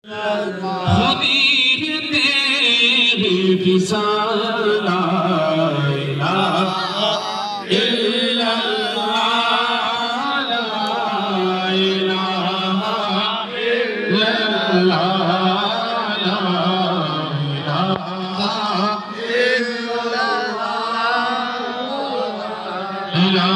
خودی تیری فضا لا الہ الا اللہ لا الہ الا اللہ لا الہ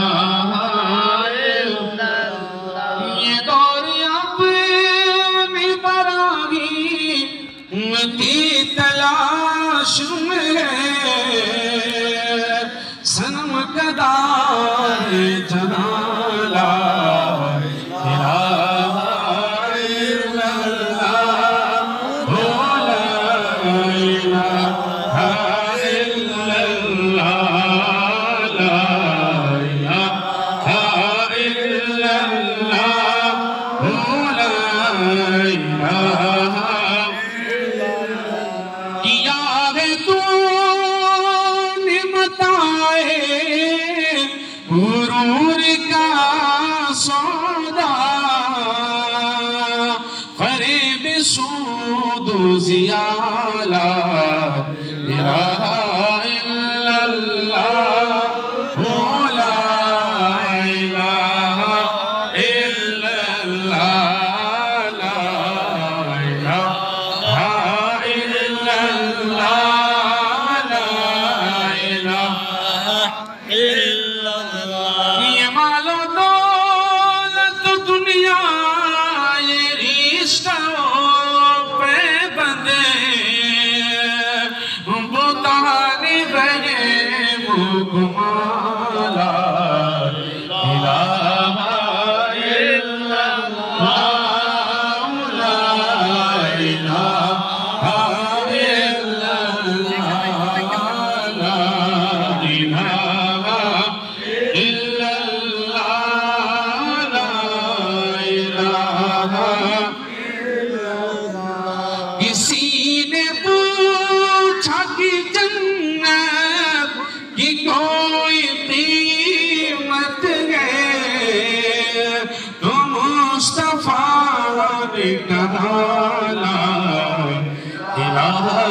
الا اللہ یہ دور اپنی براہیم کی تلاش میں صنم کدار جہاں لا الہ الا اللہ لا الہ الا اللہ لا الہ الا اللہ لا الہ کیا ہے تو نے متائے غرور کا سودا فریب سود و ضیاء لا الہ الا اللہ لا الہ الا اللہ لا الہ الا اللہ لا الہ الا اللہ یہ مال و دولت دنیا یہ رشتہ پہ بندے بتانے بھگے مکمالا الہ الا اللہ لا الہ الا اللہ لا الہ الا اللہ لا الہ الا اللہ کسی نے پوچھا کہ جنت کی کوئی قیمت ہے تو مصطفیٰ نے کہا لا الہ